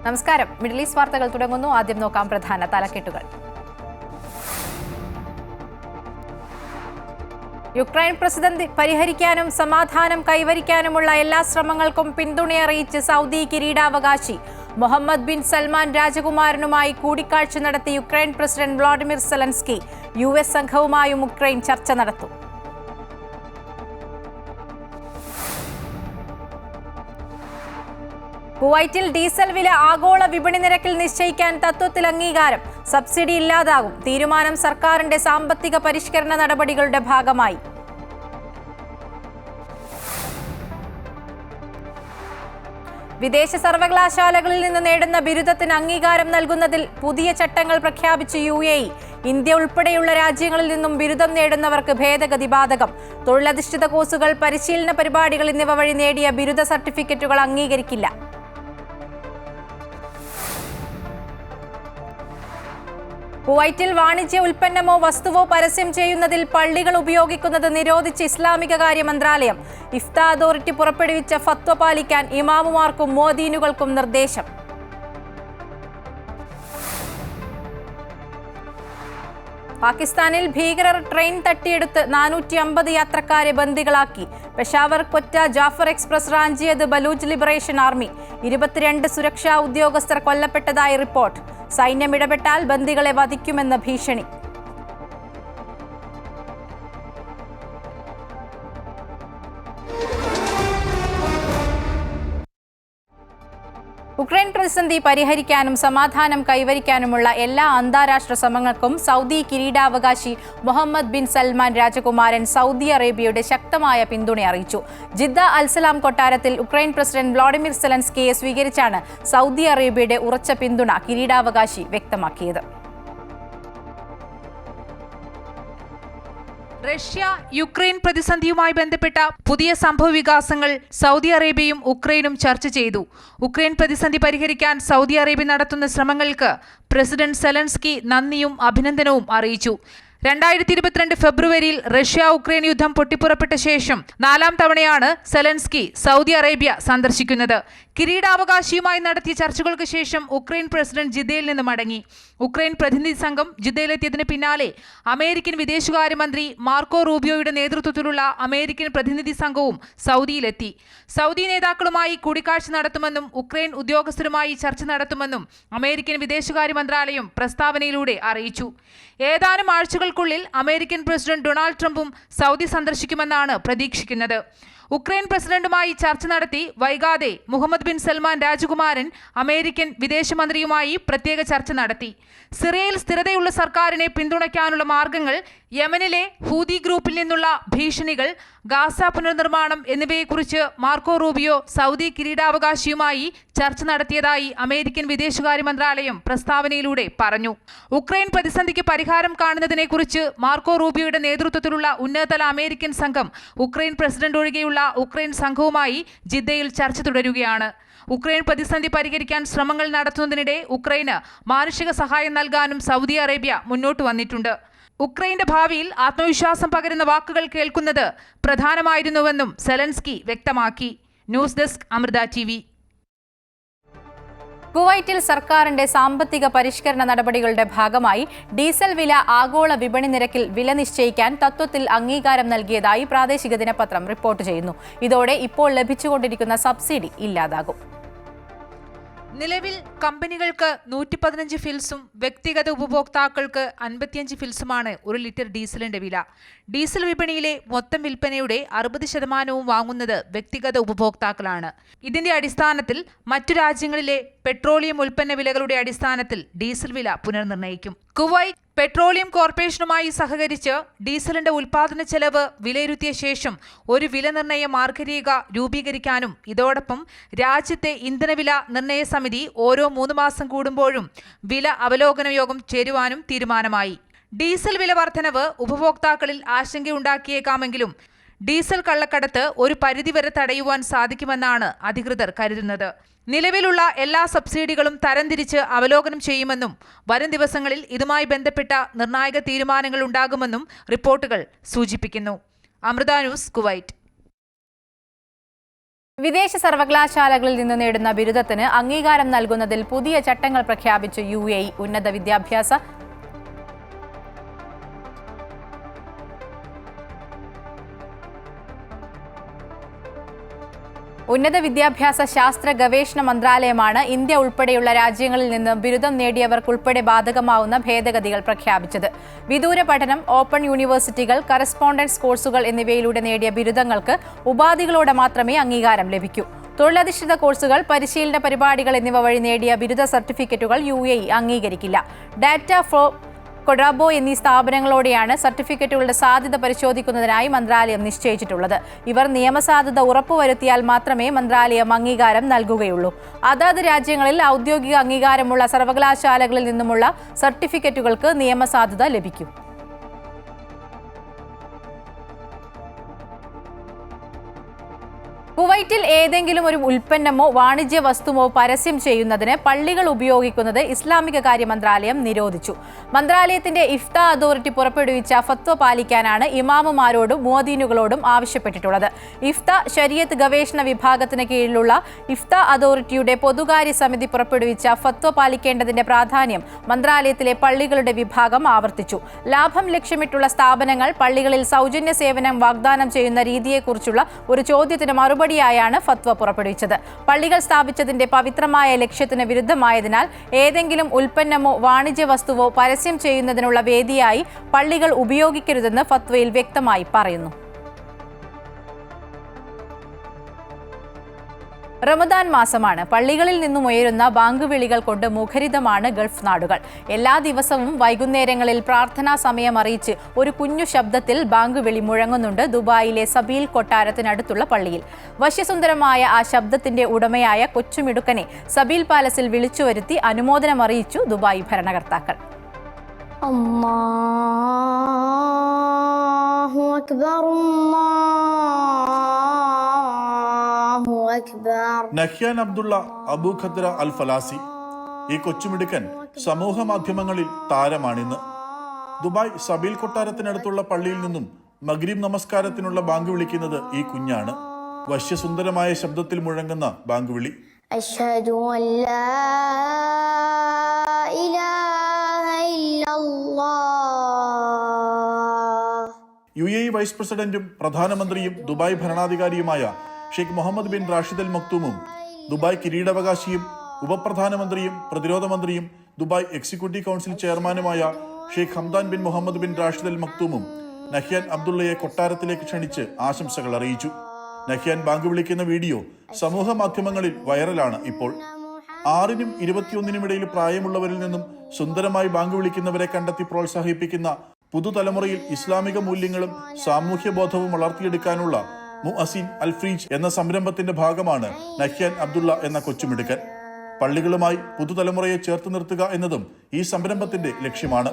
നമസ്കാരം. Middle east വാർത്തകൾ തുടങ്ങുന്നു. ആദ്യം നോക്കാം പ്രധാന തലക്കെട്ടുകൾ. യുക്രൈൻ പ്രതിസന്ധി പരിഹരിക്കാനും സമാധാനം കൈവരിക്കാനുമുള്ള എല്ലാ ശ്രമങ്ങൾക്കും പിന്തുണയറിയിച്ച് സൗദി കിരീടാവകാശി മുഹമ്മദ് ബിൻ സൽമാൻ രാജകുമാരനുമായി കൂടിക്കാഴ്ച നടത്തി Ukraine president Vladimir Zelensky. US സംഘവുമായും യുക്രൈൻ ചർച്ച നടത്തും. കുവൈറ്റിൽ ഡീസൽ വില ആഗോള വിപണി നിരക്കിൽ നിശ്ചയിക്കാൻ തത്വത്തിൽ അംഗീകാരം. സബ്സിഡി ഇല്ലാതാകും. തീരുമാനം സർക്കാരിന്റെ സാമ്പത്തിക പരിഷ്കരണ നടപടികളുടെ ഭാഗമായി. വിദേശ സർവകലാശാലകളിൽ നിന്ന് നേടുന്ന ബിരുദത്തിന് അംഗീകാരം നൽകുന്നതിൽ പുതിയ ചട്ടങ്ങൾ പ്രഖ്യാപിച്ച് UAE. ഇന്ത്യ ഉൾപ്പെടെയുള്ള രാജ്യങ്ങളിൽ നിന്നും ബിരുദം നേടുന്നവർക്ക് ഭേദഗതി ബാധകം. തൊഴിലധിഷ്ഠിത കോഴ്സുകൾ, പരിശീലന പരിപാടികൾ എന്നിവ വഴി നേടിയ ബിരുദ സർട്ടിഫിക്കറ്റുകൾ അംഗീകരിക്കില്ല. കുവൈറ്റിൽ വാണിജ്യ ഉൽപ്പന്നമോ വസ്തുവോ പരസ്യം ചെയ്യുന്നതിൽ പള്ളികൾ ഉപയോഗിക്കുന്നത് നിരോധിച്ച് ഇസ്ലാമിക കാര്യ മന്ത്രാലയം. ഇഫ്ത അതോറിറ്റി പുറപ്പെടുവിച്ച ഫത്വ പാലിക്കാൻ ഇമാമുമാർക്കും മുഅദ്ദീനുകൾക്കും നിർദ്ദേശം. പാകിസ്ഥാനിൽ ഭീകരർ ട്രെയിൻ തട്ടിയെടുത്ത് 450 യാത്രക്കാരെ ബന്ദികളാക്കി. പെഷാവർ കൊറ്റ ജാഫർ എക്സ്പ്രസ് റാഞ്ചിയത് ബലൂച്ച് ലിബറേഷൻ ആർമി. 22 സുരക്ഷാ ഉദ്യോഗസ്ഥർ കൊല്ലപ്പെട്ടതായി റിപ്പോർട്ട്. സൈന്യം ഇടപെട്ടാൽ ബന്ദികളെ വധിക്കുമെന്ന ഭീഷണി. യുക്രൈൻ പ്രതിസന്ധി പരിഹരിക്കാനും സമാധാനം കൈവരിക്കാനുമുള്ള എല്ലാ അന്താരാഷ്ട്ര ശ്രമങ്ങൾക്കും സൗദി കിരീടാവകാശി മുഹമ്മദ് ബിൻ സൽമാൻ രാജകുമാരൻ സൗദി അറേബ്യയുടെ ശക്തമായ പിന്തുണ അറിയിച്ചു. ജിദ്ദ അൽസലാം കൊട്ടാരത്തിൽ യുക്രൈൻ പ്രസിഡന്റ് വ്ളാഡിമിർ സെലൻസ്കിയെ സ്വീകരിച്ചാണ് സൗദി അറേബ്യയുടെ ഉറച്ച പിന്തുണ കിരീടാവകാശി വ്യക്തമാക്കിയത്. റഷ്യ യുക്രൈൻ പ്രതിസന്ധിയുമായി ബന്ധപ്പെട്ട പുതിയ സംഭവവികാസങ്ങൾ സൗദി അറേബ്യയും ഉക്രൈനും ചർച്ച ചെയ്തു. ഉക്രൈൻ പ്രതിസന്ധി പരിഹരിക്കാൻ സൗദി അറേബ്യ നടത്തുന്ന ശ്രമങ്ങൾക്ക് പ്രസിഡന്റ് സെലൻസ്കി നന്ദിയും അഭിനന്ദനവും അറിയിച്ചു. 2022 ഫെബ്രുവരിയിൽ റഷ്യ ഉക്രൈൻ യുദ്ധം പൊട്ടിപ്പുറപ്പെട്ട ശേഷം 4ാം തവണയാണ് സെലൻസ്കി സൗദി അറേബ്യ സന്ദർശിക്കുന്നത്. കിരീടാവകാശിയുമായി നടത്തിയ ചർച്ചകൾക്ക് ശേഷം ഉക്രൈൻ പ്രസിഡന്റ് ജിദ്ദയിൽ നിന്ന് മടങ്ങി. ഉക്രൈൻ പ്രതിനിധി സംഘം ജിദ്ദയിലെത്തിയതിന് പിന്നാലെ അമേരിക്കൻ വിദേശകാര്യമന്ത്രി മാർക്കോ റൂബിയോയുടെ നേതൃത്വത്തിലുള്ള അമേരിക്കൻ പ്രതിനിധി സംഘവും സൗദിയിലെത്തി. സൗദി നേതാക്കളുമായി കൂടിക്കാഴ്ച നടത്തുമെന്നും ഉക്രൈൻ ഉദ്യോഗസ്ഥരുമായി ചർച്ച നടത്തുമെന്നും അമേരിക്കൻ വിദേശകാര്യ മന്ത്രാലയം പ്രസ്താവനയിലൂടെ അറിയിച്ചു. ഏതാനും ആഴ്ചകൾക്കുള്ളിൽ അമേരിക്കൻ പ്രസിഡന്റ് ഡൊണാൾഡ് ട്രംപും സൗദി സന്ദർശിക്കുമെന്നാണ് പ്രതീക്ഷിക്കുന്നത്. ഉക്രൈൻ പ്രസിഡന്റുമായി ചർച്ച നടത്തി വൈകാതെ മുഹമ്മദ് ബിൻ സൽമാൻ രാജകുമാരൻ അമേരിക്കൻ വിദേശമന്ത്രിയുമായി പ്രത്യേക ചർച്ച നടത്തി. സിറിയയിൽ സ്ഥിരതയുള്ള സർക്കാരിനെ പിന്തുണയ്ക്കാനുള്ള മാർഗങ്ങൾ, യമനിലെ ഹൂതി ഗ്രൂപ്പിൽ നിന്നുള്ള ഭീഷണികൾ, ഗാസ പുനർനിർമ്മാണം എന്നിവയെക്കുറിച്ച് മാർക്കോ റൂബിയോ സൗദി കിരീടാവകാശിയുമായി ചർച്ച നടത്തിയതായി അമേരിക്കൻ വിദേശകാര്യ മന്ത്രാലയം പ്രസ്താവനയിലൂടെ പറഞ്ഞു. ഉക്രൈൻ പ്രതിസന്ധിക്ക് പരിഹാരം കാണുന്നതിനെക്കുറിച്ച് മാർക്കോ റൂബിയോയുടെ നേതൃത്വത്തിലുള്ള ഉന്നതതല അമേരിക്കൻ സംഘം ഉക്രൈൻ പ്രസിഡന്റ് ഒഴികെയുള്ള ഉക്രൈൻ സംഘവുമായി ജിദ്ദയിൽ ചർച്ച തുടരുകയാണ്. ഉക്രൈൻ പ്രതിസന്ധി പരിഹരിക്കാൻ ശ്രമങ്ങൾ നടത്തുന്നതിനിടെ ഉക്രൈന് മാനുഷിക സഹായം നൽകാനും സൗദി അറേബ്യ മുന്നോട്ട് വന്നിട്ടുണ്ട്. ഉക്രൈന്റെ ഭാവിയിൽ ആത്മവിശ്വാസം പകരുന്ന വാക്കുകൾ കേൾക്കുന്നത് പ്രധാനമായിരുന്നുവെന്നും സെലൻസ്കി വ്യക്തമാക്കി. News desk Amrita TV. കുവൈറ്റിൽ സർക്കാരിന്റെ സാമ്പത്തിക പരിഷ്കരണ നടപടികളുടെ ഭാഗമായി ഡീസൽ വില ആഗോള വിപണി നിരക്കിൽ വില നിശ്ചയിക്കാൻ തത്വത്തിൽ അംഗീകാരം നൽകിയതായി പ്രാദേശിക ദിനപത്രം റിപ്പോർട്ട് ചെയ്യുന്നു. ഇതോടെ ഇപ്പോൾ ലഭിച്ചുകൊണ്ടിരിക്കുന്ന സബ്സിഡി ഇല്ലാതാകും. നിലവിൽ കമ്പനികൾക്ക് 115 ഫിൽസും വ്യക്തിഗത ഉപഭോക്താക്കൾക്ക് 55 ഫിൽസുമാണ് 1 ലിറ്റർ ഡീസലിന്റെ വില. ഡീസൽ വിപണിയിലെ മൊത്തം വിൽപ്പനയുടെ 60% വാങ്ങുന്നത് വ്യക്തിഗത ഉപഭോക്താക്കളാണ്. ഇതിന്റെ അടിസ്ഥാനത്തിൽ മറ്റു രാജ്യങ്ങളിലെ പെട്രോളിയം ഉൽപ്പന്ന വിലകളുടെ അടിസ്ഥാനത്തിൽ ഡീസൽ വില പുനർനിർണ്ണയിക്കും. കുവൈറ്റ് പെട്രോളിയം കോർപ്പറേഷനുമായി സഹകരിച്ച് ഡീസലിന്റെ ഉൽപാദന ചെലവ് വിലയിരുത്തിയ ശേഷം ഒരു വില നിർണ്ണയ മാർഗരേഖ രൂപീകരിക്കാനും ഇതോടൊപ്പം രാജ്യത്തെ ഇന്ധനവില നിർണ്ണയ സമിതി ഓരോ 3 മാസം കൂടുമ്പോഴും വില അവലോകന യോഗം ചേരുവാനും തീരുമാനമായി. ഡീസൽ വില വർധനവ് ഉപഭോക്താക്കളിൽ ആശങ്കയുണ്ടാക്കിയേക്കാമെങ്കിലും ഡീസൽ കള്ളക്കടത്ത് ഒരു പരിധിവരെ തടയുവാൻ സാധിക്കുമെന്നാണ് അധികൃതർ കരുതുന്നത്. നിലവിലുള്ള എല്ലാ സബ്സിഡികളും തരംതിരിച്ച് അവലോകനം ചെയ്യുമെന്നും വരും ദിവസങ്ങളിൽ ഇതുമായി ബന്ധപ്പെട്ട നിർണായക തീരുമാനങ്ങൾ ഉണ്ടാകുമെന്നും റിപ്പോർട്ടുകൾ സൂചിപ്പിക്കുന്നു. Amrita news, Kuwait. വിദേശ സർവകലാശാലകളിൽ നിന്ന് നേടുന്ന ബിരുദത്തിന് അംഗീകാരം നൽകുന്നതിൽ പുതിയ ചട്ടങ്ങൾ പ്രഖ്യാപിച്ചു UAE. ഉന്നത വിദ്യാഭ്യാസ ശാസ്ത്ര ഗവേഷണ മന്ത്രാലയമാണ് ഇന്ത്യ ഉൾപ്പെടെയുള്ള രാജ്യങ്ങളിൽ നിന്ന് ബിരുദം നേടിയവർക്കുൾപ്പെടെ ബാധകമാവുന്ന ഭേദഗതികൾ പ്രഖ്യാപിച്ചത്. വിദൂര പഠനം, ഓപ്പൺ യൂണിവേഴ്സിറ്റികൾ, കറസ്പോണ്ടൻസ് കോഴ്സുകൾ എന്നിവയിലൂടെ നേടിയ ബിരുദങ്ങൾക്ക് ഉപാധികളോടെ മാത്രമേ അംഗീകാരം ലഭിക്കൂ. തൊഴിലധിഷ്ഠിത കോഴ്സുകൾ, പരിശീലന പരിപാടികൾ എന്നിവ വഴി നേടിയ ബിരുദ സർട്ടിഫിക്കറ്റുകൾ UAE അംഗീകരിക്കില്ല. ഡാറ്റ ഫ്ലോ, കൊഡാബോ എന്നീ സ്ഥാപനങ്ങളോടെയാണ് സർട്ടിഫിക്കറ്റുകളുടെ സാധ്യത പരിശോധിക്കുന്നതിനായി മന്ത്രാലയം നിശ്ചയിച്ചിട്ടുള്ളത്. ഇവർ നിയമസാധുത ഉറപ്പുവരുത്തിയാൽ മാത്രമേ മന്ത്രാലയം അംഗീകാരം നൽകുകയുള്ളൂ. അതാത് രാജ്യങ്ങളിൽ ഔദ്യോഗിക അംഗീകാരമുള്ള സർവകലാശാലകളിൽ നിന്നുമുള്ള സർട്ടിഫിക്കറ്റുകൾക്ക് നിയമസാധുത ലഭിക്കും. കുവൈറ്റിൽ ഏതെങ്കിലും ഒരു ഉൽപ്പന്നമോ വാണിജ്യ വസ്തുവോ പരസ്യം ചെയ്യുന്നതിന് പള്ളികൾ ഉപയോഗിക്കുന്നത് ഇസ്ലാമിക കാര്യ മന്ത്രാലയം നിരോധിച്ചു. മന്ത്രാലയത്തിന്റെ ഇഫ്ത അതോറിറ്റി പുറപ്പെടുവിച്ച ഫത്വ പാലിക്കാനാണ് ഇമാമുമാരോടും മുഅദ്ദിനുകളോടും ആവശ്യപ്പെട്ടിട്ടുള്ളത്. ഇഫ്ത ശരീഅത്ത് ഗവേഷണ വിഭാഗത്തിന് കീഴിലുള്ള ഇഫ്ത അതോറിറ്റിയുടെ പൊതുകാര്യ സമിതി പുറപ്പെടുവിച്ച ഫത്വ പാലിക്കേണ്ടതിന്റെ പ്രാധാന്യം മന്ത്രാലയത്തിലെ പള്ളികളുടെ വിഭാഗം ആവർത്തിച്ചു. ലാഭം ലക്ഷ്യമിട്ടുള്ള സ്ഥാപനങ്ങൾ പള്ളികളിൽ സൗജന്യ സേവനം വാഗ്ദാനം ചെയ്യുന്ന രീതിയെക്കുറിച്ചുള്ള ഒരു ചോദ്യത്തിന് മറുപടിയായാണ് ഫത്വ പുറപ്പെടുവിച്ചത്. പള്ളികൾ സ്ഥാപിച്ചതിന്റെ പവിത്രമായ ലക്ഷ്യത്തിന് വിരുദ്ധമായതിനാൽ ഏതെങ്കിലും ഉൽപ്പന്നമോ വാണിജ്യ വസ്തുവോ പരസ്യം ചെയ്യുന്നതിനുള്ള വേദിയായി പള്ളികൾ ഉപയോഗിക്കരുതെന്ന് ഫത്വയിൽ വ്യക്തമായി പറയുന്നു. റമദാൻ മാസമാണ്. പള്ളികളിൽ നിന്നും ഉയരുന്ന ബാങ്ക് വിളികൾ കൊണ്ട് മുഖരിതമാണ് ഗൾഫ് നാടുകൾ. എല്ലാ ദിവസവും വൈകുന്നേരങ്ങളിൽ പ്രാർത്ഥനാ സമയം അറിയിച്ച് ഒരു കുഞ്ഞു ശബ്ദത്തിൽ ബാങ്ക് വിളി മുഴങ്ങുന്നുണ്ട് ദുബായിലെ സബീൽ കൊട്ടാരത്തിനടുത്തുള്ള പള്ളിയിൽ. വശ്യസുന്ദരമായ ആ ശബ്ദത്തിന്റെ ഉടമയായ കൊച്ചുമിടുക്കനെ സബീൽ പാലസിൽ വിളിച്ചുവരുത്തി അനുമോദനമറിയിച്ചു ദുബായ് ഭരണകർത്താക്കൾ. അല്ലാഹു അക്ബർ, നഹ്യാൻ അബ്ദുള്ള അബു ഖദ്ര അൽ ഫലാസി. ഈ കൊച്ചുമിടുക്കൻ സമൂഹ മാധ്യമങ്ങളിൽ താരമാണിന്ന്. ദുബായ് സബീൽ കൊട്ടാരത്തിനടുത്തുള്ള പള്ളിയിൽ നിന്നും മഗ്രിബ് നമസ്കാരത്തിനുള്ള ബാങ്ക് വിളിക്കുന്നത് ഈ കുഞ്ഞാണ്. വശ്യസുന്ദരമായ ശബ്ദത്തിൽ മുഴങ്ങുന്ന ബാങ്ക് വിളി. അശ്ഹദു അല്ലാ ഇലാഹ ഇല്ലല്ലാഹ്. UAE വൈസ് പ്രസിഡന്റും പ്രധാനമന്ത്രിയും ദുബായ് ഭരണാധികാരിയുമായ Sheikh Mohammed bin Rashid Al മക്തൂമും ദുബായ് കിരീടാവകാശിയും ഉപപ്രധാനമന്ത്രിയും പ്രതിരോധ മന്ത്രിയും ദുബായ് എക്സിക്യൂട്ടീവ് കൗൺസിൽ ചെയർമാനുമായ Sheikh Hamdan bin Mohammed bin Rashid Al മക്തൂമും നഹ്യാൻ അബ്ദുള്ളയെ കൊട്ടാരത്തിലേക്ക് ക്ഷണിച്ച് ആശംസകൾ അറിയിച്ചു. നഹ്യാൻ ബാങ്ക് വിളിക്കുന്ന വീഡിയോ സമൂഹ മാധ്യമങ്ങളിൽ വൈറലാണ് ഇപ്പോൾ. 6-നും 21-നും ഇടയിൽ പ്രായമുള്ളവരിൽ നിന്നും സുന്ദരമായി ബാങ്ക് വിളിക്കുന്നവരെ കണ്ടെത്തി പ്രോത്സാഹിപ്പിക്കുന്ന പുതുതലമുറയിൽ ഇസ്ലാമിക മൂല്യങ്ങളും സാമൂഹ്യ ബോധവും വളർത്തിയെടുക്കാനുള്ള മുഅസിൻ അൽ ഫ്രീജ് എന്ന സംരംഭത്തിന്റെ ഭാഗമാണ് നഹ്യാൻ അബ്ദുള്ള എന്ന കൊച്ചുമിടുക്കൻ. പള്ളികളുമായി പുതുതലമുറയെ ചേർത്ത് നിർത്തുക എന്നതും ഈ സംരംഭത്തിന്റെ ലക്ഷ്യമാണ്.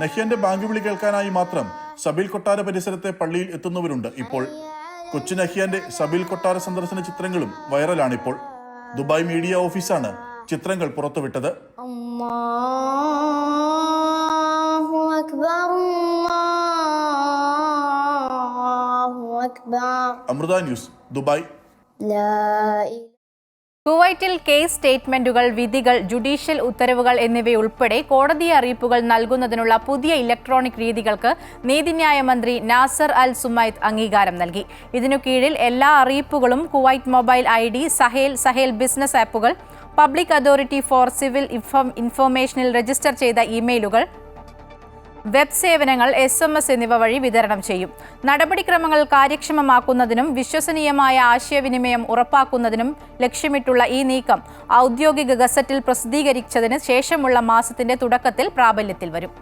നഹ്യാന്റെ ബാങ്ക് വിളി കേൾക്കാനായി മാത്രം സബീൽ കൊട്ടാര പരിസരത്തെ പള്ളിയിൽ എത്തുന്നവരുണ്ട് ഇപ്പോൾ. കൊച്ചു നഹ്യാന്റെ സബീൽ കൊട്ടാര സന്ദർശന ചിത്രങ്ങളും വൈറലാണിപ്പോൾ. ദുബായ് മീഡിയ ഓഫീസാണ് ചിത്രങ്ങൾ പുറത്തുവിട്ടത്. അല്ലാഹു അക്ബർ, അമൃത ന്യൂസ്, ദുബായ്. കുവൈറ്റിൽ കേസ് സ്റ്റേറ്റ്മെന്റുകൾ, വിധികൾ, ജുഡീഷ്യൽ ഉത്തരവുകൾ എന്നിവയുൾപ്പെടെ കോടതി അറിയിപ്പുകൾ നൽകുന്നതിനുള്ള പുതിയ ഇലക്ട്രോണിക് രീതികൾക്ക് നീതിന്യായ മന്ത്രി നാസർ അൽ സുമൈദ് അംഗീകാരം നൽകി. ഇതിനു കീഴിൽ എല്ലാ അറിയിപ്പുകളും Kuwait mobile ID, Sahel business ആപ്പുകൾ, പബ്ലിക് അതോറിറ്റി ഫോർ സിവിൽ ഇൻഫർമേഷനിൽ രജിസ്റ്റർ ചെയ്ത ഇമെയിലുകൾ, വെബ് സേവനങ്ങൾ, SMS എന്നിവ വഴി വിതരണം ചെയ്യും. നടപടിക്രമങ്ങൾ കാര്യക്ഷമമാക്കുന്നതിനും വിശ്വസനീയമായ ആശയവിനിമയം ഉറപ്പാക്കുന്നതിനും ലക്ഷ്യമിട്ടുള്ള ഈ നീക്കം ഔദ്യോഗിക ഗസറ്റിൽ പ്രസിദ്ധീകരിച്ചതിന് ശേഷമുള്ള മാസത്തിന്റെ തുടക്കത്തിൽ പ്രാബല്യത്തിൽ വരും.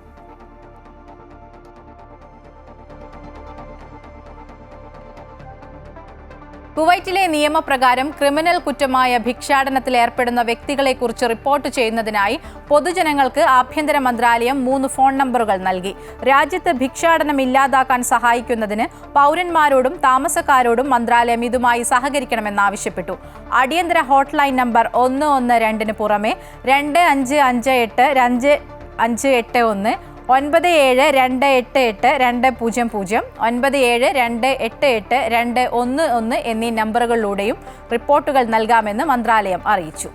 കുവൈറ്റിലെ നിയമപ്രകാരം ക്രിമിനൽ കുറ്റമായ ഭിക്ഷാടനത്തിൽ ഏർപ്പെടുന്ന വ്യക്തികളെക്കുറിച്ച് റിപ്പോർട്ട് ചെയ്യുന്നതിനായി പൊതുജനങ്ങൾക്ക് ആഭ്യന്തര മന്ത്രാലയം 3 ഫോൺ നമ്പറുകൾ നൽകി. രാജ്യത്ത് ഭിക്ഷാടനം ഇല്ലാതാക്കാൻ സഹായിക്കുന്നതിന് പൗരന്മാരോടും താമസക്കാരോടും മന്ത്രാലയം ഇതുമായി സഹകരിക്കണമെന്നാവശ്യപ്പെട്ടു. അടിയന്തര ഹോട്ട്ലൈൻ നമ്പർ 112 പുറമെ 2558 2581 97288200 97288211 എന്നീ നമ്പറുകളിലൂടെയും റിപ്പോർട്ടുകൾ നൽകാമെന്ന് മന്ത്രാലയം അറിയിച്ചു.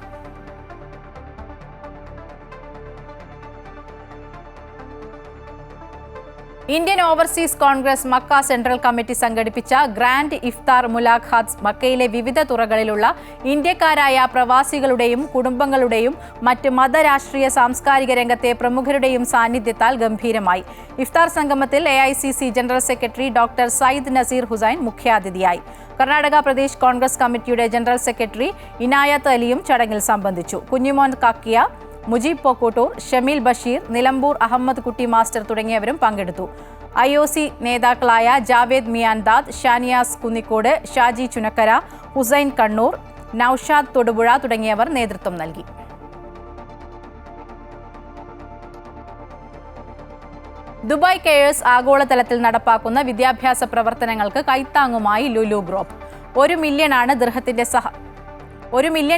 Indian Overseas Congress Mecca central committee സംഘടിപ്പിച്ച ഗ്രാൻഡ് ഇഫ്താർ മുലാഖാത്ത് മക്കയിലെ വിവിധ തുറകളിലുള്ള ഇന്ത്യക്കാരായ പ്രവാസികളുടെയും കുടുംബങ്ങളുടെയും മറ്റ് മതരാഷ്ട്രീയ സാംസ്കാരിക രംഗത്തെ പ്രമുഖരുടെയും സാന്നിധ്യത്താൽ ഗംഭീരമായി. ഇഫ്താർ സംഗമത്തിൽ AICC general secretary doctor Syed Naseer Hussain മുഖ്യാതിഥിയായി. കർണാടക പ്രദേശ് കോൺഗ്രസ് കമ്മിറ്റിയുടെ ജനറൽ സെക്രട്ടറി ഇനായത്ത് അലിയും ചടങ്ങിൽ സംബന്ധിച്ചു. കുഞ്ഞിമോൻ കാക്കിയ, മുജീബ് പോക്കോട്ടൂർ, ഷമീൽ ബഷീർ, നിലമ്പൂർ അഹമ്മദ് കുട്ടി മാസ്റ്റർ തുടങ്ങിയവരും പങ്കെടുത്തു. IOC നേതാക്കളായ ജാവേദ് മിയാൻദാദ്, ഷാനിയാസ് കുന്നിക്കോട്, ഷാജി ചുനക്കര, ഹുസൈൻ കണ്ണൂർ, നൌഷാദ് തൊടുപുഴ തുടങ്ങിയവർ നേതൃത്വം നൽകി. ദുബായ് കെയേഴ്സ് ആഗോളതലത്തിൽ നടപ്പാക്കുന്ന വിദ്യാഭ്യാസ പ്രവർത്തനങ്ങൾക്ക് കൈത്താങ്ങുമായി ലുലു ഗ്രൂപ്പ്. 1 മില്യൺ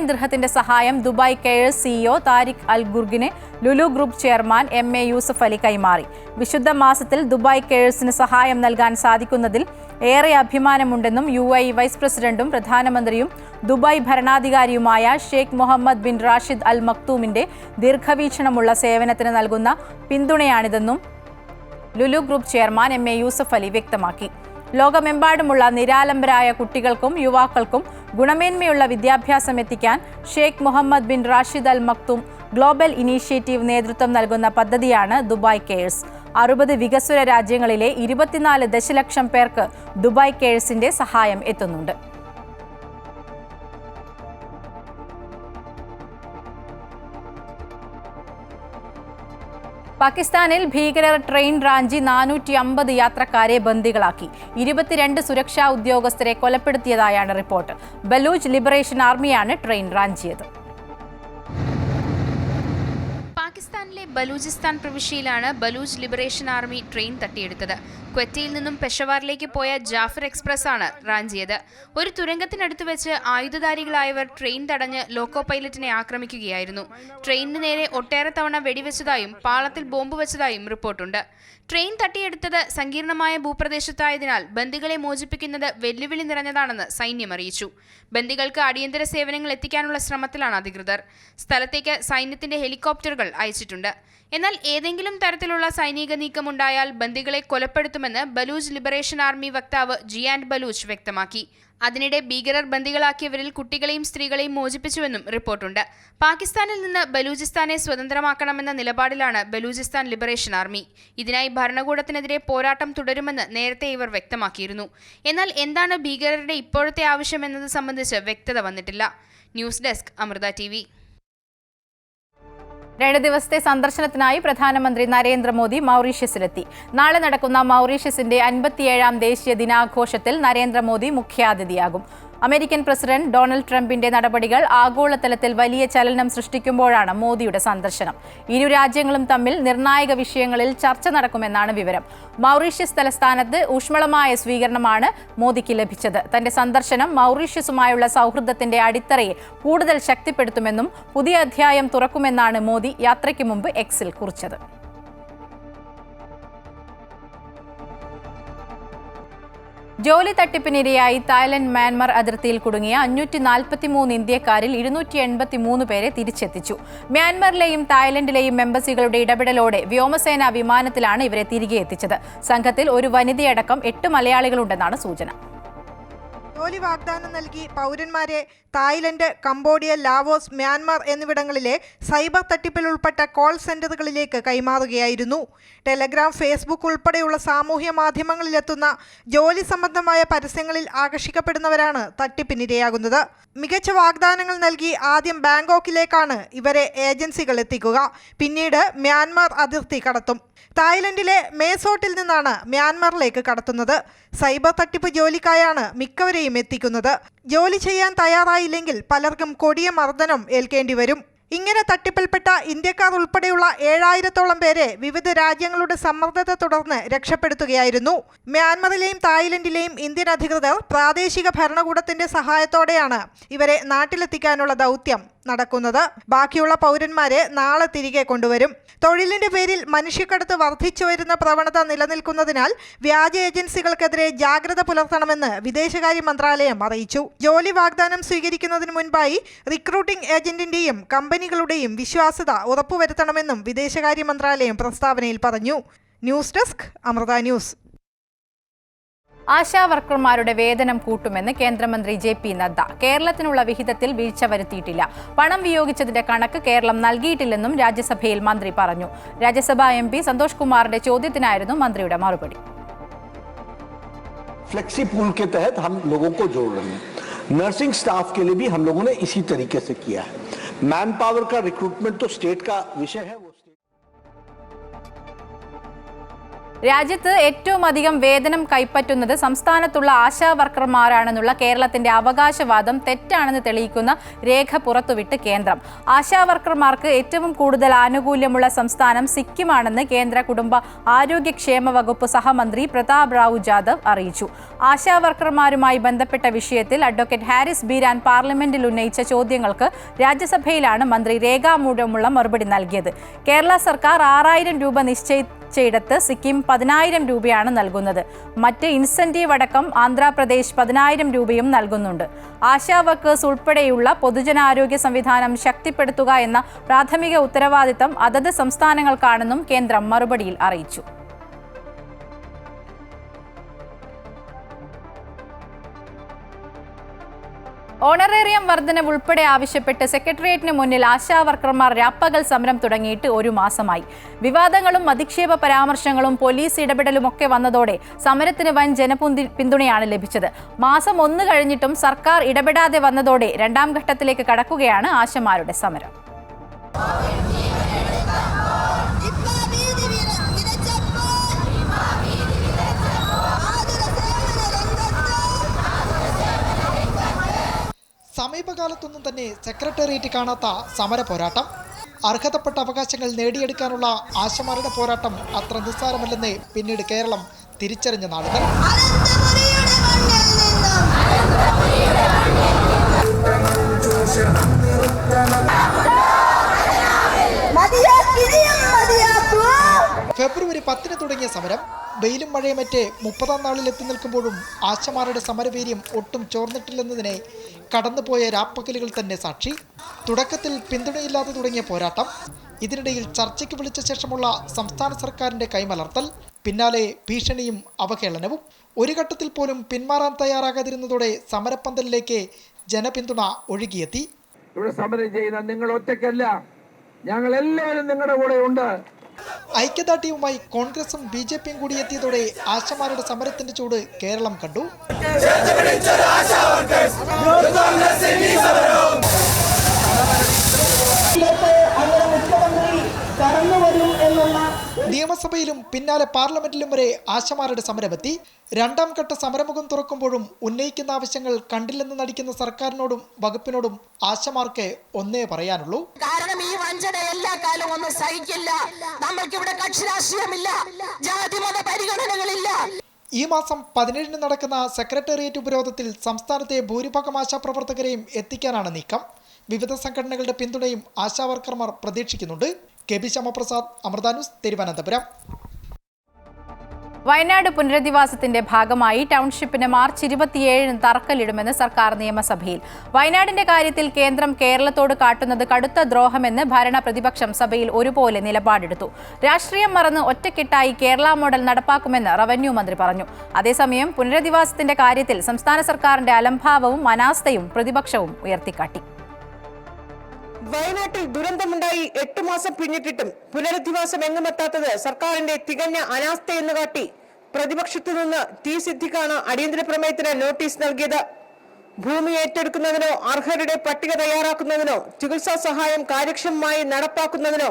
ദിർഹത്തിന്റെ സഹായം Dubai cares CEO Tariq Al ഗുർഗിന് Lulu group chairman MA Yusuff Ali കൈമാറി. വിശുദ്ധ മാസത്തിൽ ദുബായ് കെയേഴ്സിന് സഹായം നൽകാൻ സാധിക്കുന്നതിൽ ഏറെ അഭിമാനമുണ്ടെന്നും UAE വൈസ് പ്രസിഡന്റും പ്രധാനമന്ത്രിയും ദുബായ് ഭരണാധികാരിയുമായ Sheikh Mohammed bin Rashid Al മക്തൂമിന്റെ ദീർഘവീക്ഷണമുള്ള സേവനത്തിന് നൽകുന്ന പിന്തുണയാണിതെന്നും Lulu group chairman MA Yusuff Ali വ്യക്തമാക്കി. ലോകമെമ്പാടുമുള്ള നിരാലംബരായ കുട്ടികൾക്കും യുവാക്കൾക്കും ഗുണമേന്മയുള്ള വിദ്യാഭ്യാസം എത്തിക്കാൻ Sheikh Mohammed bin Rashid Al Maktoum global initiative നേതൃത്വം നൽകുന്ന പദ്ധതിയാണ് ദുബായ് കെയേഴ്സ്. 60 വികസ്വര രാജ്യങ്ങളിലെ 24 ദശലക്ഷം പേർക്ക് ദുബായ് കെയേഴ്സിന്റെ സഹായം എത്തുന്നുണ്ട്. പാകിസ്ഥാനിൽ ഭീകരർ ട്രെയിൻ റാഞ്ചി 450 യാത്രക്കാരെ ബന്ദികളാക്കി. 22 സുരക്ഷാ ഉദ്യോഗസ്ഥരെ കൊലപ്പെടുത്തിയതായാണ് റിപ്പോർട്ട്. ബലൂച്ച് ലിബറേഷൻ ആർമിയാണ് ട്രെയിൻ റാഞ്ചിയത്. പാകിസ്ഥാനിലെ ബലൂചിസ്ഥാൻ പ്രവിശ്യയിലാണ് ബലൂച്ച് ലിബറേഷൻ ആർമി ട്രെയിൻ തട്ടിയെടുത്തത്. ക്വറ്റയിൽ നിന്നും പെഷവാറിലേക്ക് പോയ ജാഫർ എക്സ്പ്രസ് ആണ് റാഞ്ചിയത്. ഒരു തുരങ്കത്തിനടുത്ത് വെച്ച് ആയുധധാരികളായവർ ട്രെയിൻ തടഞ്ഞ് ലോക്കോ പൈലറ്റിനെ ആക്രമിക്കുകയായിരുന്നു. ട്രെയിനിന് നേരെ ഒട്ടേറെ തവണ വെടിവെച്ചതായും പാളത്തിൽ ബോംബ് വെച്ചതായും റിപ്പോർട്ടുണ്ട്. ട്രെയിൻ തട്ടിയെടുത്തത് സങ്കീർണമായ ഭൂപ്രദേശത്തായതിനാൽ ബന്ദികളെ മോചിപ്പിക്കുന്നത് വെല്ലുവിളി നിറഞ്ഞതാണെന്ന് സൈന്യം അറിയിച്ചു. ബന്ദികൾക്ക് അടിയന്തര സേവനങ്ങൾ എത്തിക്കാനുള്ള ശ്രമത്തിലാണ് അധികൃതർ. സ്ഥലത്തേക്ക് സൈന്യത്തിന്റെ ഹെലികോപ്റ്ററുകൾ അയച്ചിട്ടുണ്ട്. എന്നാൽ ഏതെങ്കിലും തരത്തിലുള്ള സൈനിക നീക്കമുണ്ടായാൽ ബന്ദികളെ കൊലപ്പെടുത്തുമെന്ന് ബലൂച്ച് ലിബറേഷൻ ആർമി വക്താവ് ജിയാൻഡ് ബലൂച്ച് വ്യക്തമാക്കി. അതിനിടെ ഭീകരർ ബന്ദികളാക്കിയവരിൽ കുട്ടികളെയും സ്ത്രീകളെയും മോചിപ്പിച്ചുവെന്നും റിപ്പോർട്ടുണ്ട്. പാകിസ്ഥാനിൽ നിന്ന് ബലൂചിസ്ഥാനെ സ്വതന്ത്രമാക്കണമെന്ന നിലപാടിലാണ് ബലൂചിസ്ഥാൻ ലിബറേഷൻ ആർമി. ഇതിനായി ഭരണകൂടത്തിനെതിരെ പോരാട്ടം തുടരുമെന്ന് നേരത്തെ ഇവർ വ്യക്തമാക്കിയിരുന്നു. എന്നാൽ എന്താണ് ഭീകരരുടെ ഇപ്പോഴത്തെ ആവശ്യം എന്നത് സംബന്ധിച്ച് വ്യക്തത വന്നിട്ടില്ല. News desk Amrita TV. 2 ദിവസത്തെ സന്ദർശനത്തിനായി പ്രധാനമന്ത്രി നരേന്ദ്രമോദി മൗറീഷ്യസിലെത്തി. നാളെ നടക്കുന്ന മൗറീഷ്യസിന്റെ 57ാം ദേശീയ ദിനാഘോഷത്തിൽ നരേന്ദ്രമോദി മുഖ്യാതിഥിയാകും. അമേരിക്കൻ പ്രസിഡന്റ് ഡൊണാൾഡ് ട്രംപിന്റെ നടപടികൾ ആഗോളതലത്തിൽ വലിയ ചലനം സൃഷ്ടിക്കുമ്പോഴാണ് മോദിയുടെ സന്ദർശനം. ഇരു രാജ്യങ്ങളും തമ്മിൽ നിർണായക വിഷയങ്ങളിൽ ചർച്ച നടക്കുമെന്നാണ് വിവരം. മൗറീഷ്യസ് തലസ്ഥാനത്ത് ഊഷ്മളമായ സ്വീകരണമാണ് മോദിക്ക് ലഭിച്ചത്. തന്റെ സന്ദർശനം മൗറീഷ്യസുമായുള്ള സൗഹൃദത്തിന്റെ അടിത്തറയെ കൂടുതൽ ശക്തിപ്പെടുത്തുമെന്നും പുതിയ അധ്യായം തുറക്കുമെന്നാണ് മോദി യാത്രയ്ക്ക് മുമ്പ് എക്സിൽ കുറിച്ചത്. ജോലി തട്ടിപ്പിനിരയായി തായ്ലൻഡ് മ്യാൻമർ അതിർത്തിയിൽ കുടുങ്ങിയ 543 ഇന്ത്യക്കാരിൽ 283 പേരെ തിരിച്ചെത്തിച്ചു. മ്യാൻമറിലെയും തായ്ലൻഡിലെയും എംബസികളുടെ ഇടപെടലോടെ വ്യോമസേനാ വിമാനത്തിലാണ് ഇവരെ തിരികെ എത്തിച്ചത്. സംഘത്തിൽ ഒരു വനിതയടക്കം 8 മലയാളികളുണ്ടെന്നാണ് സൂചന. ജോലി വാഗ്ദാനം നൽകി പൗരന്മാരെ തായ്ലൻഡ്, കംബോഡിയ, ലാവോസ്, മ്യാൻമാർ എന്നിവിടങ്ങളിലെ സൈബർ തട്ടിപ്പിൽ ഉൾപ്പെട്ട കോൾ സെന്ററുകളിലേക്ക് കൈമാറുകയായിരുന്നു. ടെലഗ്രാം, ഫേസ്ബുക്ക് ഉൾപ്പെടെയുള്ള സാമൂഹ്യ മാധ്യമങ്ങളിലെത്തുന്ന ജോലി സംബന്ധമായ പരസ്യങ്ങളിൽ ആകർഷിക്കപ്പെടുന്നവരാണ് തട്ടിപ്പിനിരയാകുന്നത്. മികച്ച വാഗ്ദാനങ്ങൾ നൽകി ആദ്യം ബാങ്കോക്കിലേക്കാണ് ഇവരെ ഏജൻസികൾ എത്തിക്കുക. പിന്നീട് മ്യാൻമാർ അതിർത്തി കടത്തും. തായ്ലൻഡിലെ മേസോട്ടിൽ നിന്നാണ് മ്യാൻമാറിലേക്ക് കടത്തുന്നത്. സൈബർ തട്ടിപ്പ് ജോലിക്കായാണ് മിക്കവരെയും ഇവിടെയും എത്തിക്കുന്നത്. ജോലി ചെയ്യാൻ തയ്യാറായില്ലെങ്കിൽ പലർക്കും കൊടിയ മർദ്ദനം ഏൽക്കേണ്ടി വരും. ഇങ്ങനെ തട്ടിപ്പിൽപ്പെട്ട ഇന്ത്യക്കാർ ഉൾപ്പെടെയുള്ള 7000-ഓളം പേരെ വിവിധ രാജ്യങ്ങളുടെ സമ്മർദ്ദത്തെ തുടർന്ന് രക്ഷപ്പെടുത്തുകയായിരുന്നു. മ്യാൻമറിലെയും തായ്ലൻഡിലെയും ഇന്ത്യൻ അധികൃതർ പ്രാദേശിക ഭരണകൂടത്തിന്റെ സഹായത്തോടെയാണ് ഇവരെ നാട്ടിലെത്തിക്കാനുള്ള ദൗത്യം നടക്കുന്നത്. ബാക്കിയുള്ള പൗരന്മാരെ നാളെ തിരികെ കൊണ്ടുവരും. തൊഴിലിന്റെ പേരിൽ മനുഷ്യക്കടത്ത് വർദ്ധിച്ചു വരുന്ന പ്രവണത നിലനിൽക്കുന്നതിനാൽ വ്യാജ ഏജൻസികൾക്കെതിരെ ജാഗ്രത പുലർത്തണമെന്ന് വിദേശകാര്യ മന്ത്രാലയം അറിയിച്ചു. ജോലി വാഗ്ദാനം സ്വീകരിക്കുന്നതിന് മുൻപായി റിക്രൂട്ടിംഗ് ഏജന്റിന്റെയും കമ്പനികളുടെയും വിശ്വാസ്യത ഉറപ്പുവരുത്തണമെന്നും വിദേശകാര്യ മന്ത്രാലയം പ്രസ്താവനയിൽ പറഞ്ഞു. News desk Amrita news. ASHA വർക്കർമാരുടെ വേതനം കൂട്ടുമെന്ന് കേന്ദ്രമന്ത്രി JP നദ്ദ. കേരളത്തിനുള്ള വിഹിതത്തിൽ വീഴ്ച വരുത്തിയിട്ടില്ല. പണം വിയോഗിച്ചതിന്റെ കണക്ക് കേരളം നൽകിയിട്ടില്ലെന്നും രാജ്യസഭയിൽ മന്ത്രി പറഞ്ഞു. രാജ്യസഭാ MP സന്തോഷ് കുമാറിന്റെ ചോദ്യത്തിനായിരുന്നു മന്ത്രിയുടെ മറുപടി. फ्लेक्सी पूल के तहत हम लोगों को जोड़ रहे हैं. नर्सिंग स्टाफ के लिए भी हम लोगों ने इसी तरीके से किया है. मैन पावर का रिक्रूटमेंट तो स्टेट का विषय है. രാജ്യത്ത് ഏറ്റവും അധികം വേതനം കൈപ്പറ്റുന്നത് സംസ്ഥാനത്തുള്ള ആശാ വർക്കർമാരാണെന്നുള്ള കേരളത്തിന്റെ അവകാശവാദം തെറ്റാണെന്ന് തെളിയിക്കുന്ന രേഖ പുറത്തുവിട്ട് കേന്ദ്രം. ആശാ വർക്കർമാർക്ക് ഏറ്റവും കൂടുതൽ ആനുകൂല്യമുള്ള സംസ്ഥാനം സിക്കിമാണെന്ന് കേന്ദ്ര കുടുംബ ആരോഗ്യക്ഷേമ വകുപ്പ് സഹമന്ത്രി പ്രതാപ് റാവു ജാദവ് അറിയിച്ചു. ആശാ വർക്കർമാരുമായി ബന്ധപ്പെട്ട വിഷയത്തിൽ അഡ്വക്കേറ്റ് ഹാരിസ് ബീരാൻ പാർലമെന്റിൽ ഉന്നയിച്ച ചോദ്യങ്ങൾക്ക് രാജ്യസഭയിലാണ് മന്ത്രി രേഖാമൂലമുള്ള മറുപടി നൽകിയത്. കേരള സർക്കാർ 6000 രൂപ നിശ്ചയിച്ചിടത്ത് സിക്കിം 10000 രൂപയാണ് നൽകുന്നത്. മറ്റ് ഇൻസെന്റീവ് അടക്കം ആന്ധ്രാപ്രദേശ് 10000 രൂപയും നൽകുന്നുണ്ട്. ആശാ വർക്കേഴ്സ് ഉൾപ്പെടെയുള്ള പൊതുജനാരോഗ്യ സംവിധാനം ശക്തിപ്പെടുത്തുക എന്ന പ്രാഥമിക ഉത്തരവാദിത്തം അതത് സംസ്ഥാനങ്ങൾക്കാണെന്നും കേന്ദ്രം മറുപടിയിൽ അറിയിച്ചു. ഓണറേറിയം വർധനവ് ഉൾപ്പെടെ ആവശ്യപ്പെട്ട് സെക്രട്ടേറിയറ്റിന് മുന്നിൽ ആശാ വർക്കർമാർ രാപ്പകൽ സമരം തുടങ്ങിയിട്ട് 1 മാസമായി. വിവാദങ്ങളും അധിക്ഷേപ പരാമർശങ്ങളും പോലീസ് ഇടപെടലുമൊക്കെ വന്നതോടെ സമരത്തിന് വൻ ജനപിന്തുണയാണ് ലഭിച്ചത്. മാസം 1 കഴിഞ്ഞിട്ടും സർക്കാർ ഇടപെടാതെ വന്നതോടെ 2ാം ഘട്ടത്തിലേക്ക് കടക്കുകയാണ് ആശമാരുടെ സമരം. സമീപകാലത്തൊന്നും തന്നെ സെക്രട്ടേറിയറ്റ് കാണാത്ത സമര പോരാട്ടം. അർഹതപ്പെട്ട അവകാശങ്ങൾ നേടിയെടുക്കാനുള്ള ആശമാരുടെ പോരാട്ടം അത്ര നിസ്സാരമല്ലെന്ന് പിന്നീട് കേരളം തിരിച്ചറിഞ്ഞ നാളുകൾ. ഫെബ്രുവരി 10 തുടങ്ങിയ സമരം വെയിലും മഴയുമറ്റ് 30ാം നാളിൽ എത്തി നിൽക്കുമ്പോഴും ആശമാരുടെ സമരവീര്യം ഒട്ടും ചോർന്നിട്ടില്ലെന്നതിനെ കടന്നുപോയ രാപ്പകലുകൾ തന്നെ സാക്ഷി. തുടക്കത്തിൽ പിന്തുണയില്ലാതെ തുടങ്ങിയ പോരാട്ടം, ഇതിനിടയിൽ ചർച്ചയ്ക്ക് വിളിച്ച ശേഷമുള്ള സംസ്ഥാന സർക്കാരിന്റെ കൈമലർത്തൽ, പിന്നാലെ ഭീഷണിയും അവഹേളനവും. ഒരു ഘട്ടത്തിൽ പോലും പിന്മാറാൻ തയ്യാറാകാതിരുന്നതോടെ സമരപ്പന്തലിലേക്ക് ജനപിന്തുണ ഒഴുകിയെത്തി. ഇവിടെ സമരം ചെയ്യുന്ന നിങ്ങൾ ഒറ്റയ്ക്കല്ല, ഞങ്ങൾ എല്ലാവരും നിങ്ങളുടെ കൂടെ ഉണ്ട്. ഐക്യദാർഢ്യവുമായി കോൺഗ്രസും BJPയും കൂടി എത്തിയതോടെ ആശമാരുടെ സമരത്തിന്റെ ചൂട് കേരളം കണ്ടു. നിയമസഭയിലും പിന്നാലെ പാർലമെന്റിലും വരെ ആശമാരുടെ സമരമെത്തി. 2ാം ഘട്ട സമരമുഖം തുറക്കുമ്പോഴും ഉന്നയിക്കുന്ന ആവശ്യങ്ങൾ കണ്ടില്ലെന്ന് നടിക്കുന്ന സർക്കാരിനോടും വകുപ്പിനോടും ആശമാർക്ക് ഒന്നേ പറയാനുള്ളൂ. കാരണം ഈ വഞ്ചന എല്ലാ കാലവും ഒന്നും സഹിക്കില്ല. നമ്മൾക്കിവിടെ കക്ഷി രാഷ്ട്രീയമില്ല, ജാതിമത പരിഗണനകളില്ല. ഈ മാസം 17 നടക്കുന്ന സെക്രട്ടേറിയറ്റ് ഉപരോധത്തിൽ സംസ്ഥാനത്തെ ഭൂരിഭാഗം ആശാപ്രവർത്തകരെയും എത്തിക്കാനാണ് നീക്കം. വിവിധ സംഘടനകളുടെ പിന്തുണയും ആശാവർക്കർമാർ പ്രതീക്ഷിക്കുന്നുണ്ട്. KB Shyamaprasad, Amrita news, Thiruvananthapuram. വയനാട് പുനരധിവാസത്തിന്റെ ഭാഗമായി ടൗൺഷിപ്പിന് മാർച്ച് 27 തറക്കല്ലിടുമെന്ന് സർക്കാർ നിയമസഭയിൽ. വയനാടിന്റെ കാര്യത്തിൽ കേന്ദ്രം കേരളത്തോട് കാട്ടുന്നത് കടുത്ത ദ്രോഹമെന്ന് ഭരണ പ്രതിപക്ഷം സഭയിൽ ഒരുപോലെ നിലപാടെടുത്തു. രാഷ്ട്രീയം മറന്ന് ഒറ്റക്കെട്ടായി കേരള മോഡൽ നടപ്പാക്കുമെന്ന് റവന്യൂ മന്ത്രി പറഞ്ഞു. അതേസമയം പുനരധിവാസത്തിന്റെ കാര്യത്തിൽ സംസ്ഥാന സർക്കാരിന്റെ അലംഭാവവും അനാസ്ഥയും പ്രതിപക്ഷവും ഉയർത്തിക്കാട്ടി. വയനാട്ടിൽ ദുരന്തമുണ്ടായി 8 മാസം പിന്നിട്ടിട്ടും പുനരധിവാസം എങ്ങുമെത്താത്തത് സർക്കാരിന്റെ തികഞ്ഞ അനാസ്ഥയെന്ന് കാട്ടി പ്രതിപക്ഷത്തു നിന്ന് സിദ്ദിഖാണ് അടിയന്തര പ്രമേയത്തിന് നോട്ടീസ് നൽകിയത്. ഭൂമി ഏറ്റെടുക്കുന്നതിനോ അർഹരുടെ പട്ടിക തയ്യാറാക്കുന്നതിനോ ചികിത്സാ സഹായം കാര്യക്ഷമമായി നടപ്പാക്കുന്നതിനോ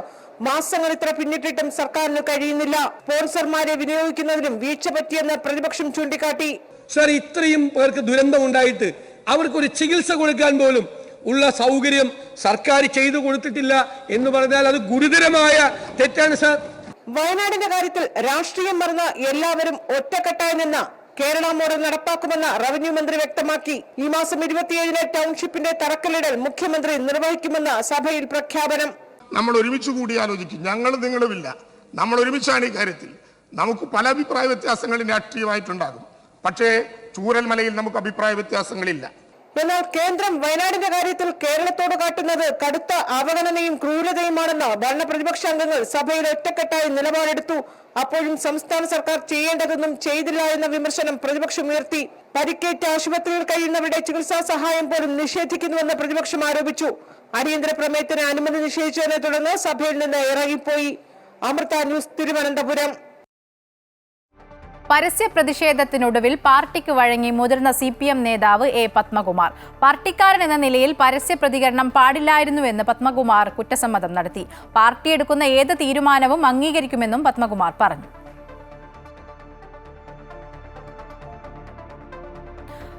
മാസങ്ങൾ ഇത്ര പിന്നിട്ടിട്ടും സർക്കാരിന് കഴിയുന്നില്ല. സ്പോൺസർമാരെ വിനിയോഗിക്കുന്നതിനും വീഴ്ച പറ്റിയെന്ന് പ്രതിപക്ഷം ചൂണ്ടിക്കാട്ടി. സർ, ഇത്രയും പേർക്ക് ദുരന്തമുണ്ടായിട്ട് അവർക്കൊരു ചികിത്സ കൊടുക്കാൻ പോലും ഉള്ള സൗകര്യം സർക്കാർ ചെയ്തു കൊടുത്തിട്ടില്ല എന്ന് പറഞ്ഞാൽ അത് ഗുരുതരമായ തെറ്റാണ് സർ. വയനാടിന്റെ കാര്യത്തിൽ രാഷ്ട്രീയം മറന്ന് എല്ലാവരും ഒറ്റക്കെട്ടായി നിന്ന് കേരള മോഡൽ നടപ്പാക്കുമെന്ന് റവന്യൂ മന്ത്രി വ്യക്തമാക്കി. ഈ മാസം 27-ന് ടൗൺഷിപ്പിന്റെ തറക്കല്ലിടൽ മുഖ്യമന്ത്രി നിർവഹിക്കുമെന്ന് സഭയിൽ പ്രഖ്യാപനം. നമ്മൾ ഒരുമിച്ച് കൂടി ആലോചിക്കും. ഞങ്ങൾ നിങ്ങളുമില്ല, നമ്മൾ ഒരുമിച്ചാണ് ഈ കാര്യത്തിൽ. നമുക്ക് പല അഭിപ്രായ വ്യത്യാസങ്ങളും രാഷ്ട്രീയമായിട്ടുണ്ടാകും, പക്ഷേ ചൂരൽമലയിൽ നമുക്ക് അഭിപ്രായ വ്യത്യാസങ്ങളില്ല. എന്നാൽ കേന്ദ്രം വയനാടിന്റെ കാര്യത്തിൽ കേരളത്തോട് കാട്ടുന്നത് കടുത്ത അവഗണനയും ക്രൂരതയുമാണെന്ന് ഭരണ പ്രതിപക്ഷ അംഗങ്ങൾ സഭയിൽ ഒറ്റക്കെട്ടായി നിലപാടെടുത്തു. അപ്പോഴും സംസ്ഥാന സർക്കാർ ചെയ്യേണ്ടതൊന്നും ചെയ്തില്ല എന്ന വിമർശനം പ്രതിപക്ഷം ഉയർത്തി. പരിക്കേറ്റ് ആശുപത്രിയിൽ കഴിയുന്നവരുടെ ചികിത്സാ സഹായം പോലും നിഷേധിക്കുന്നുവെന്ന് പ്രതിപക്ഷം ആരോപിച്ചു. അടിയന്തര പ്രമേയത്തിന് അനുമതി നിഷേധിച്ചതിനെ തുടർന്ന് സഭയിൽ നിന്ന് ഇറങ്ങിപ്പോയി. അമൃത ന്യൂസ്, തിരുവനന്തപുരം. പരസ്യ പ്രതിഷേധത്തിനൊടുവിൽ പാർട്ടിക്ക് വഴങ്ങി മുതിർന്ന CPM നേതാവ് A. പത്മകുമാർ. പാർട്ടിക്കാരൻ എന്ന നിലയിൽ പരസ്യ പ്രതികരണം പാടില്ലായിരുന്നുവെന്ന് പത്മകുമാർ കുറ്റസമ്മതം നടത്തി. പാർട്ടി എടുക്കുന്ന ഏത് തീരുമാനവും അംഗീകരിക്കുമെന്നും പത്മകുമാർ പറഞ്ഞു.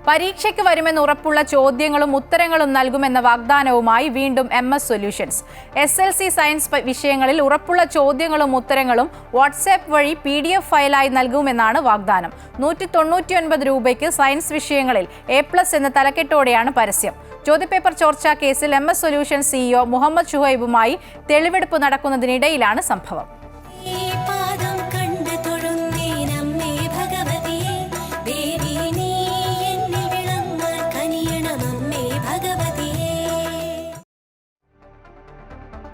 പരീക്ഷയ്ക്ക് വരുമെന്ന് ഉറപ്പുള്ള ചോദ്യങ്ങളും ഉത്തരങ്ങളും നൽകുമെന്ന വാഗ്ദാനവുമായി വീണ്ടും MS സൊല്യൂഷൻസ്. SLC സയൻസ് വിഷയങ്ങളിൽ ഉറപ്പുള്ള ചോദ്യങ്ങളും ഉത്തരങ്ങളും വാട്സാപ്പ് വഴി PDF ഫയലായി നൽകുമെന്നാണ് വാഗ്ദാനം. 199 രൂപയ്ക്ക് സയൻസ് വിഷയങ്ങളിൽ A+ എന്ന തലക്കെട്ടോടെയാണ് പരസ്യം. ചോദ്യപേപ്പർ ചോർച്ചാ കേസിൽ MS സൊല്യൂഷൻസ് CEO മുഹമ്മദ് ഷുഹൈബുമായി തെളിവെടുപ്പ് നടക്കുന്നതിനിടയിലാണ് സംഭവം.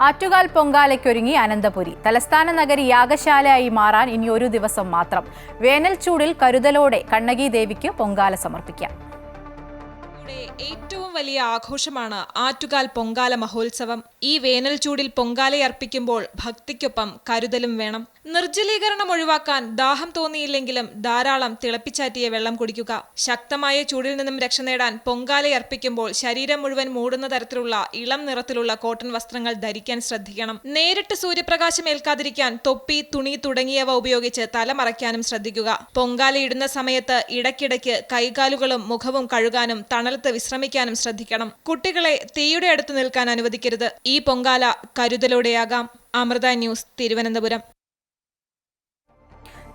ആറ്റുകാൽ പൊങ്കാലയ്ക്കൊരുങ്ങി അനന്തപുരി. തലസ്ഥാന നഗരി യാഗശാലയായി മാറാൻ ഇനി ഒരു ദിവസം മാത്രം. വേനൽ ചൂടിൽ കരുതലോടെ കണ്ണകി ദേവിക്ക് പൊങ്കാല സമർപ്പിക്കാം. ഏറ്റവും വലിയ ആഘോഷമാണ് ആറ്റുകാൽ പൊങ്കാല മഹോത്സവം. ഈ വേനൽ ചൂടിൽ പൊങ്കാലയർപ്പിക്കുമ്പോൾ ഭക്തിക്കൊപ്പം കരുതലും വേണം. നിർജ്ജലീകരണം ഒഴിവാക്കാൻ ദാഹം തോന്നിയില്ലെങ്കിലും ധാരാളം തിളപ്പിച്ചാറ്റിയ വെള്ളം കുടിക്കുക. ശക്തമായ ചൂടിൽ നിന്നും രക്ഷ നേടാൻ പൊങ്കാലയർപ്പിക്കുമ്പോൾ ശരീരം മുഴുവൻ മൂടുന്ന തരത്തിലുള്ള ഇളം നിറത്തിലുള്ള കോട്ടൺ വസ്ത്രങ്ങൾ ധരിക്കാൻ ശ്രദ്ധിക്കണം. നേരിട്ട് സൂര്യപ്രകാശം ഏൽക്കാതിരിക്കാൻ തൊപ്പി, തുണി തുടങ്ങിയവ ഉപയോഗിച്ച് തല മറയ്ക്കാനും ശ്രദ്ധിക്കുക. പൊങ്കാലയിടുന്ന സമയത്ത് ഇടയ്ക്കിടയ്ക്ക് കൈകാലുകളും മുഖവും കഴുകാനും തണലത്ത് വിശ്രമിക്കാനും ശ്രദ്ധിക്കണം. കുട്ടികളെ തീയുടെ അടുത്ത് നിൽക്കാൻ അനുവദിക്കരുത്. ഈ പൊങ്കാല കരുതലോടെയാകാം. അമൃത ന്യൂസ്, തിരുവനന്തപുരം.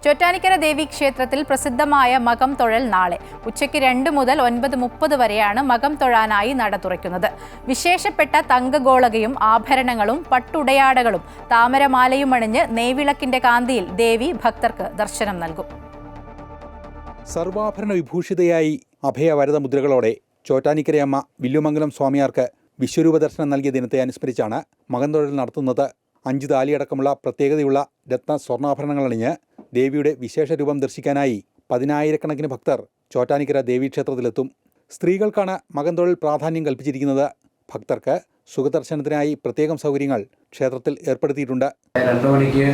ചോറ്റാനിക്കര ദേവി ക്ഷേത്രത്തിൽ പ്രസിദ്ധമായ മകം തൊഴൽ നാളെ ഉച്ചയ്ക്ക് 2 മുതൽ 9:30 വരെയാണ് മകം തൊഴാനായി നട തുറക്കുന്നത്. വിശേഷപ്പെട്ട തങ്കഗോളകയും ആഭരണങ്ങളും പട്ടുടയാടകളും താമരമാലയും അണിഞ്ഞ് നെയ്വിളക്കിന്റെ കാന്തിയിൽ ദേവി ഭക്തർക്ക് ദർശനം നൽകും. സർവാഭരണ വിഭൂഷിതയായി അഭയവരത മുദ്രകളോടെ ചോറ്റാനിക്കരയമ്മ വില്ലുമംഗലം സ്വാമിയാർക്ക് വിശ്വരൂപ ദർശനം നൽകിയ ദിനത്തെ അനുസ്മരിച്ചാണ് മകം തൊഴൽ നടത്തുന്നത്. 5 താലിയടക്കമുള്ള പ്രത്യേകതയുള്ള രത്ന സ്വർണ്ണാഭരണങ്ങളണിഞ്ഞ് ദേവിയുടെ വിശേഷ രൂപം ദർശിക്കാനായി 10,000-കണക്കിന് ഭക്തർ ചോറ്റാനിക്കര ദേവീക്ഷേത്രത്തിലെത്തും. സ്ത്രീകൾക്കാണ് മകം തൊഴൽ പ്രാധാന്യം കൽപ്പിച്ചിരിക്കുന്നത്. ഭക്തർക്ക് സുഖദർശനത്തിനായി പ്രത്യേകം സൗകര്യങ്ങൾ ക്ഷേത്രത്തിൽ ഏർപ്പെടുത്തിയിട്ടുണ്ട്. 2 മണിക്ക്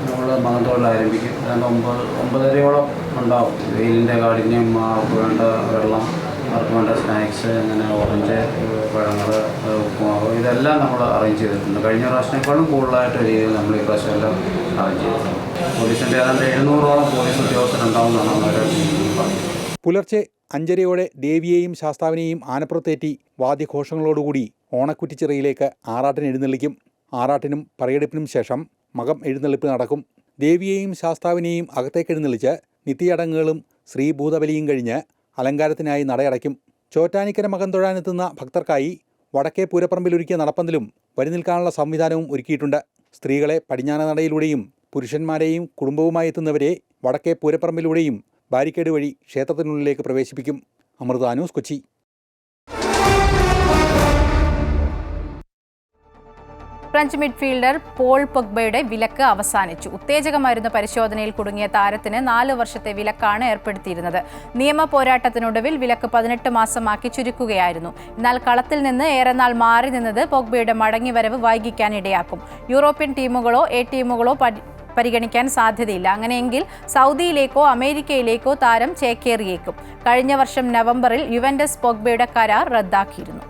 നമ്മൾ മകം തൊഴൽ ആരംഭിക്കും. 9:30 ഉണ്ടാവും. വെയിലിൻ്റെ കാഠിന്യം, അവർക്ക് വേണ്ട വെള്ളം, അവർക്ക് വേണ്ട സ്നാക്സ്, അങ്ങനെ ഓറഞ്ച്, പഴങ്ങൾ, ഉപ്പുമാവ്, ഇതെല്ലാം നമ്മൾ അറേഞ്ച് ചെയ്തിട്ടുണ്ട്. കഴിഞ്ഞ പ്രാവശ്യത്തേക്കാളും കൂടുതലായിട്ട് രീതിയിൽ നമ്മൾ ഈ പ്രാവശ്യം എല്ലാം അറേഞ്ച് ചെയ്തിട്ടുണ്ട്. പോലീസിൻ്റെ ഏതാണ്ട് 700ഓളം പോലീസ് ഉദ്യോഗസ്ഥരുണ്ടാവുമെന്നാണ് അവരെ പറഞ്ഞത്. പുലർച്ചെ 5:30 ദേവിയെയും ശാസ്താവിനെയും ആനപ്പുറത്തേറ്റി വാദ്യഘോഷങ്ങളോടുകൂടി ഓണക്കുറ്റിച്ചിറയിലേക്ക് ആറാട്ടിന് എഴുന്നള്ളിക്കും. ആറാട്ടിനും പറയെടുപ്പിനും ശേഷം മകം എഴുന്നള്ളിപ്പ് നടക്കും. ദേവിയെയും ശാസ്താവിനെയും അകത്തേക്ക് എഴുന്നള്ളിച്ച് നിത്യചടങ്ങുകളും ശ്രീഭൂതബലിയും കഴിഞ്ഞ് അലങ്കാരത്തിനായി നടയടയ്ക്കും. ചോറ്റാനിക്കര മകം തൊഴാനെത്തുന്ന ഭക്തർക്കായി വടക്കേ പൂരപ്പറമ്പിലൊരുക്കിയ നടപ്പന്തലും വരിനിൽക്കാനുള്ള സംവിധാനവും ഒരുക്കിയിട്ടുണ്ട്. സ്ത്രീകളെ പടിഞ്ഞാന നടയിലൂടെയും പുരുഷന്മാരെയും കുടുംബവുമായി എത്തുന്നവരെ വടക്കേ പൂരപ്പറമ്പിലൂടെയും ബാരിക്കേഡ് വഴി ക്ഷേത്രത്തിനുള്ളിലേക്ക് പ്രവേശിപ്പിക്കും. Amrita news, Kochi. French midfielder Paul പൊഗ്ബയുടെ വിലക്ക് അവസാനിച്ചു. ഉത്തേജക മരുന്ന് പരിശോധനയിൽ കുടുങ്ങിയ താരത്തിന് 4 വർഷത്തെ വിലക്കാണ് ഏർപ്പെടുത്തിയിരുന്നത്. നിയമ പോരാട്ടത്തിനൊടുവിൽ വിലക്ക് 18 മാസമാക്കി ചുരുക്കുകയായിരുന്നു. എന്നാൽ കളത്തിൽ നിന്ന് ഏറെ നാൾ മാറി നിന്നത് പൊഗ്ബയുടെ മടങ്ങിവരവ് വൈകിക്കാൻ ഇടയാക്കും. യൂറോപ്യൻ ടീമുകളോ A ടീമുകളോ പരിഗണിക്കാൻ സാധ്യതയില്ല. അങ്ങനെയെങ്കിൽ സൗദിയിലേക്കോ അമേരിക്കയിലേക്കോ താരം ചേക്കേറിയേക്കും. കഴിഞ്ഞ വർഷം നവംബറിൽ യുവന്റസ് പൊഗ്ബയുടെ കരാർ റദ്ദാക്കിയിരുന്നു.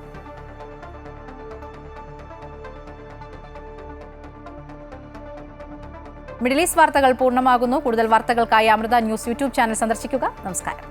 മിഡിൽ ഈസ്റ്റ് വാർത്തകൾ പൂർണ്ണമാകുന്നു. കൂടുതൽ വാർത്തകൾക്കായി അമൃത ന്യൂസ് യൂട്യൂബ് ചാനൽ സന്ദർശിക്കുക. നമസ്കാരം.